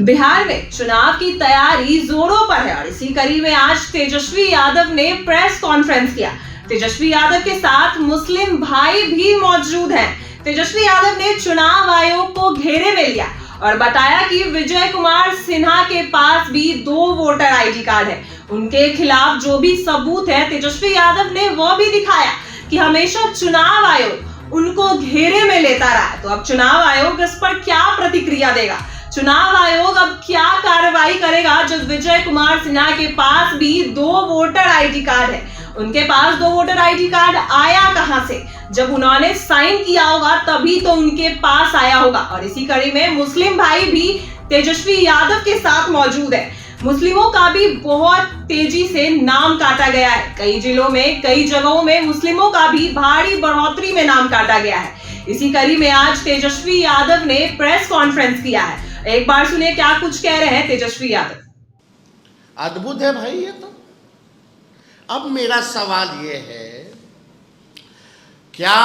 बिहार में चुनाव की तैयारी जोरों पर है और इसी कड़ी में आज तेजस्वी यादव ने प्रेस कॉन्फ्रेंस किया। तेजस्वी यादव के साथ मुस्लिम भाई भी मौजूद हैं। तेजस्वी यादव ने चुनाव आयोग को घेरे में लिया और बताया कि विजय कुमार सिन्हा के पास भी 2 वोटर आईडी कार्ड है। उनके खिलाफ जो भी सबूत है तेजस्वी यादव ने वो भी दिखाया कि हमेशा चुनाव आयोग उनको घेरे में लेता रहा है। तो अब चुनाव आयोग इस पर क्या प्रतिक्रिया देगा? चुनाव आयोग अब क्या कार्रवाई करेगा जब विजय कुमार सिन्हा के पास भी 2 वोटर आईडी कार्ड है? उनके पास 2 वोटर आईडी कार्ड आया कहां से? जब उन्होंने साइन किया होगा तभी तो उनके पास आया होगा। और इसी कड़ी में मुस्लिम भाई भी तेजस्वी यादव के साथ मौजूद है। मुस्लिमों का भी बहुत तेजी से नाम काटा गया है। कई जिलों में, कई जगहों में मुस्लिमों का भी भारी बढ़ोतरी में नाम काटा गया है। इसी कड़ी में आज तेजस्वी यादव ने प्रेस कॉन्फ्रेंस किया है। एक बार सुनिए क्या कुछ कह रहे हैं तेजस्वी यादव। अद्भुत है भाई ये तो। अब मेरा सवाल ये है, क्या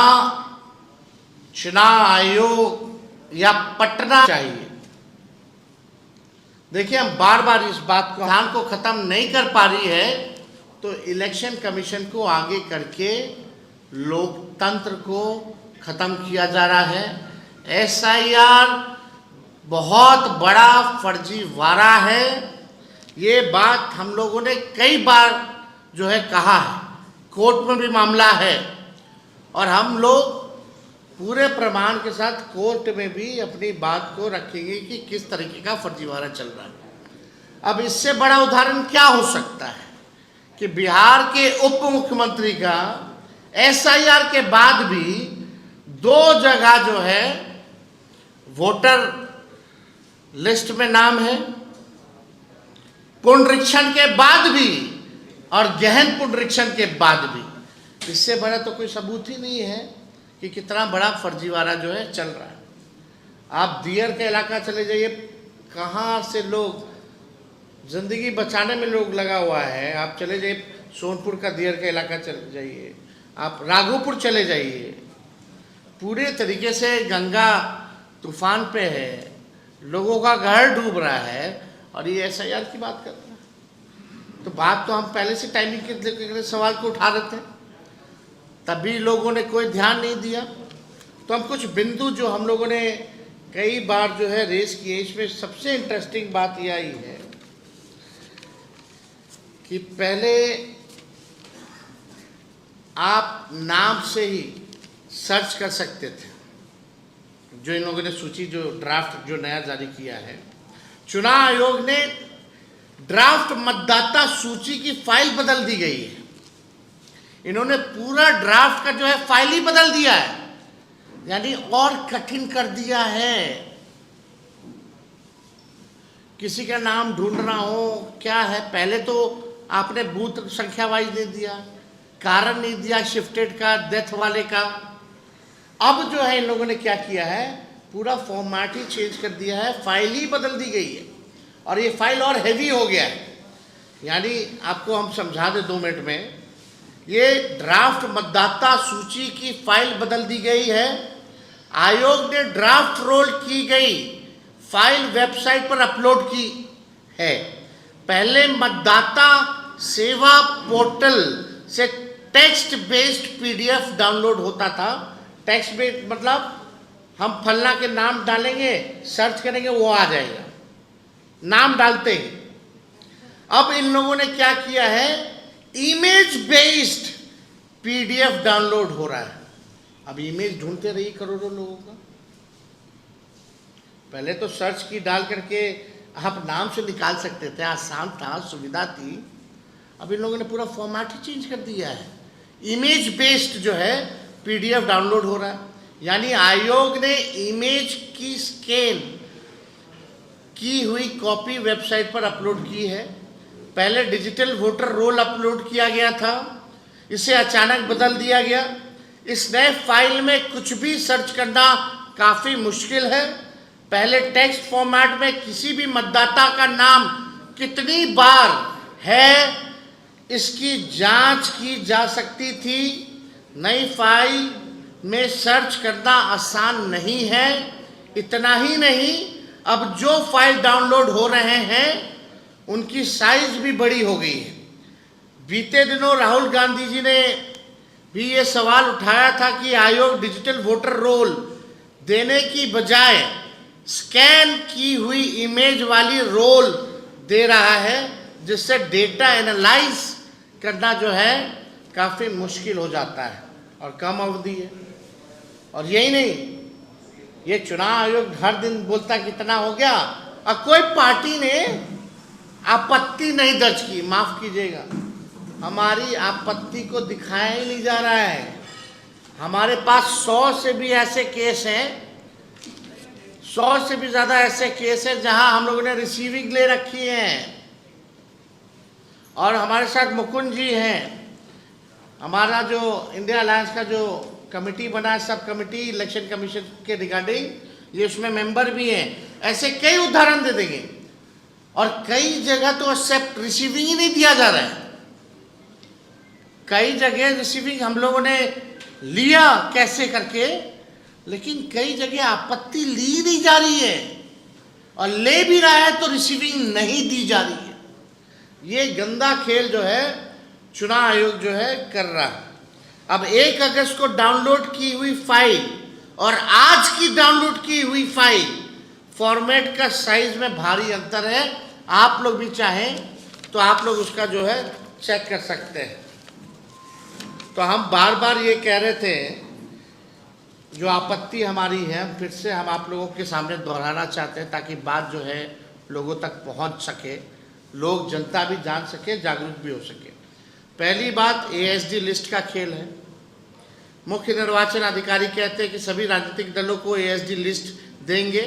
चुनाव आयोग या पटना चाहिए? देखिए, हम बार बार इस बात को ध्यान को खत्म नहीं कर पा रही है, तो इलेक्शन कमीशन को आगे करके लोकतंत्र को खत्म किया जा रहा है। SIR बहुत बड़ा फर्जीवाड़ा है। ये बात हम लोगों ने कई बार जो है कहा है, कोर्ट में भी मामला है और हम लोग पूरे प्रमाण के साथ कोर्ट में भी अपनी बात को रखेंगे कि किस तरीके का फर्जीवाड़ा चल रहा है। अब इससे बड़ा उदाहरण क्या हो सकता है कि बिहार के उप मुख्यमंत्री का SIR के बाद भी 2 जगह जो है वोटर लिस्ट में नाम है, पुनरीक्षण के बाद भी और गहन पुनरीक्षण के बाद भी। इससे बड़ा तो कोई सबूत ही नहीं है कि कितना बड़ा फर्जीवाड़ा जो है चल रहा है। आप दियर का इलाका चले जाइए, कहाँ से लोग जिंदगी बचाने में लोग लगा हुआ है। आप चले जाइए सोनपुर का दियर का इलाका चले जाइए, आप राघोपुर चले जाइए, पूरे तरीके से गंगा तूफान पे है, लोगों का घर डूब रहा है और ये SIR की बात कर रहे हैं। तो बात तो हम पहले से टाइमिंग के सवाल को उठा रहे थे, तभी लोगों ने कोई ध्यान नहीं दिया। तो हम कुछ बिंदु जो हम लोगों ने कई बार जो है रेस किए, इसमें सबसे इंटरेस्टिंग बात यह आई है कि पहले आप नाम से ही सर्च कर सकते थे। जो इन लोगों ने सूची जो ड्राफ्ट जो नया जारी किया है, चुनाव आयोग ने ड्राफ्ट मतदाता सूची की फाइल बदल दी गई है। इन्होंने पूरा ड्राफ्ट का जो है फाइल ही बदल दिया है, यानी और कठिन कर दिया है। किसी का नाम ढूंढना हो क्या है, पहले तो आपने बूथ संख्या वाइज दे दिया, कारण नहीं दिया शिफ्टेड का, डेथ वाले का। अब जो है इन लोगों ने क्या किया है, पूरा फॉर्मेट ही चेंज कर दिया है, फाइल ही बदल दी गई है और ये फाइल और हैवी हो गया है। यानी आपको हम समझा दें 2 मिनट में, ये ड्राफ्ट मतदाता सूची की फाइल बदल दी गई है। आयोग ने ड्राफ्ट रोल की गई फाइल वेबसाइट पर अपलोड की है। पहले मतदाता सेवा पोर्टल से टेक्स्ट बेस्ड PDF डाउनलोड होता था। टेक्स्ट बेस्ड मतलब हम फलना के नाम डालेंगे, सर्च करेंगे, वो आ जाएगा नाम डालते ही। अब इन लोगों ने क्या किया है, इमेज बेस्ड PDF डाउनलोड हो रहा है। अब इमेज ढूंढते रहिए करोड़ों लोगों का। पहले तो सर्च की डाल करके आप नाम से निकाल सकते थे, आसान था, सुविधा थी। अब इन लोगों ने पूरा फॉर्मेट ही चेंज कर दिया है। इमेज बेस्ड जो है PDF डाउनलोड हो रहा है, यानी आयोग ने इमेज की स्कैन की हुई कॉपी वेबसाइट पर अपलोड की है। पहले डिजिटल वोटर रोल अपलोड किया गया था, इसे अचानक बदल दिया गया। इस नए फाइल में कुछ भी सर्च करना काफ़ी मुश्किल है। पहले टेक्स्ट फॉर्मेट में किसी भी मतदाता का नाम कितनी बार है इसकी जांच की जा सकती थी। नई फाइल में सर्च करना आसान नहीं है। इतना ही नहीं, अब जो फाइल डाउनलोड हो रहे हैं उनकी साइज भी बड़ी हो गई है। बीते दिनों राहुल गांधी जी ने भी ये सवाल उठाया था कि आयोग डिजिटल वोटर रोल देने की बजाय स्कैन की हुई इमेज वाली रोल दे रहा है, जिससे डेटा एनालाइज करना जो है काफ़ी मुश्किल हो जाता है और कम अवधि है। और यही नहीं, ये चुनाव आयोग हर दिन बोलता कितना हो गया और कोई पार्टी ने आपत्ति नहीं दर्ज की। माफ कीजिएगा, हमारी आपत्ति को दिखाया ही नहीं जा रहा है। हमारे पास 100 से भी ऐसे केस हैं, 100 से भी ज़्यादा ऐसे केस हैं जहां हम लोगों ने रिसीविंग ले रखी है। और हमारे साथ मुकुंद जी हैं, हमारा जो इंडिया अलायंस का जो कमेटी बना है, सब कमेटी इलेक्शन कमीशन के रिगार्डिंग, ये उसमें मेंबर भी हैं। ऐसे कई उदाहरण दे देंगे। और कई जगह तो एक्सेप्ट रिसीविंग ही नहीं दिया जा रहा है। कई जगह रिसीविंग हम लोगों ने लिया कैसे करके, लेकिन कई जगह आपत्ति ली नहीं जा रही है, और ले भी रहा है तो रिसीविंग नहीं दी जा रही है। ये गंदा खेल जो है चुनाव आयोग जो है कर रहा है। अब 1 अगस्त को डाउनलोड की हुई फाइल और आज की डाउनलोड की हुई फाइल, फॉर्मेट का साइज में भारी अंतर है। आप लोग भी चाहें तो आप लोग उसका जो है चेक कर सकते हैं। तो हम बार बार ये कह रहे थे, जो आपत्ति हमारी है फिर से हम आप लोगों के सामने दोहराना चाहते हैं, ताकि बात जो है लोगों तक पहुंच सके, लोग जनता भी जान सके, जागरूक भी हो सके। पहली बात एएसडी लिस्ट का खेल है। मुख्य निर्वाचन अधिकारी कहते हैं कि सभी राजनीतिक दलों को एएसडी लिस्ट देंगे,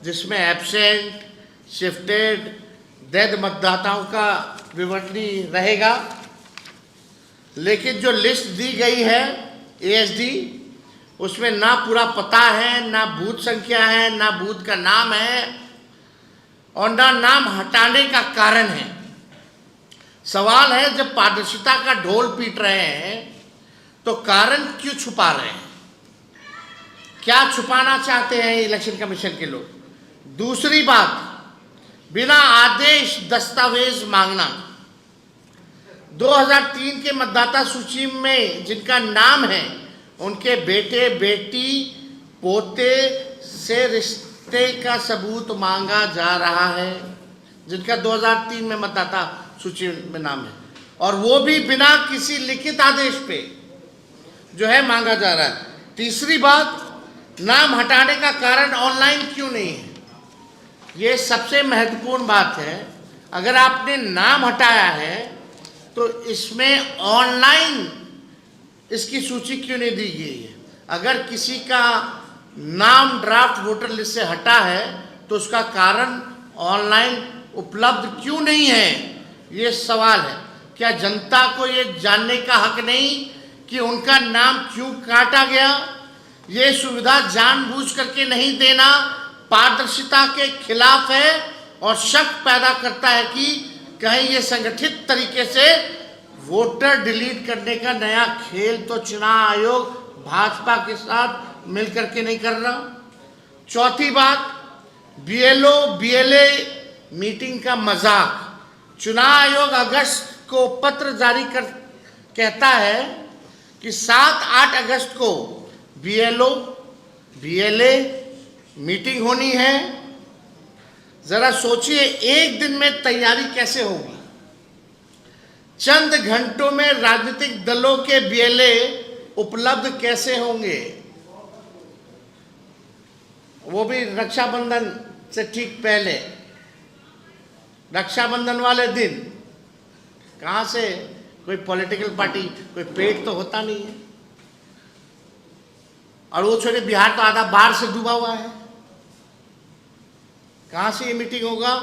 जिसमें एब्सेंट, शिफ्टेड, डेड मतदाताओं का विवरणी रहेगा। लेकिन जो लिस्ट दी गई है एएसडी, उसमें ना पूरा पता है, ना बूथ संख्या है, ना बूथ का नाम है, और ना नाम हटाने का कारण है। सवाल है, जब पारदर्शिता का ढोल पीट रहे हैं तो कारण क्यों छुपा रहे हैं? क्या छुपाना चाहते हैं इलेक्शन कमीशन के लोग? दूसरी बात, बिना आदेश दस्तावेज मांगना। 2003 के मतदाता सूची में जिनका नाम है, उनके बेटे बेटी पोते से रिश्ते का सबूत मांगा जा रहा है, जिनका 2003 में मतदाता सूची में नाम है, और वो भी बिना किसी लिखित आदेश पे जो है मांगा जा रहा है। तीसरी बात, नाम हटाने का कारण ऑनलाइन क्यों नहीं है? ये सबसे महत्वपूर्ण बात है। अगर आपने नाम हटाया है तो इसमें ऑनलाइन इसकी सूची क्यों नहीं दी गई है? अगर किसी का नाम ड्राफ्ट वोटर लिस्ट से हटा है तो उसका कारण ऑनलाइन उपलब्ध क्यों नहीं है? ये सवाल है। क्या जनता को ये जानने का हक नहीं कि उनका नाम क्यों काटा गया? ये सुविधा जानबूझ करके नहीं देना पारदर्शिता के खिलाफ है और शक पैदा करता है कि कहीं ये संगठित तरीके से वोटर डिलीट करने का नया खेल तो चुनाव आयोग भाजपा के साथ मिलकर के नहीं कर रहा। चौथी बात, बीएलओ बीएलए मीटिंग का मजाक। चुनाव आयोग अगस्त को पत्र जारी कर कहता है कि 7-8 अगस्त को बीएलओ बीएलए मीटिंग होनी है। जरा सोचिए, एक दिन में तैयारी कैसे होगी? चंद घंटों में राजनीतिक दलों के बीएलए उपलब्ध कैसे होंगे? वो भी रक्षाबंधन से ठीक पहले, रक्षाबंधन वाले दिन। कहाँ से? कोई पॉलिटिकल पार्टी, कोई पेट तो होता नहीं है। और वो छोटे, बिहार तो आधा बाढ़ से डूबा हुआ है। कहाँ से ये मीटिंग होगा?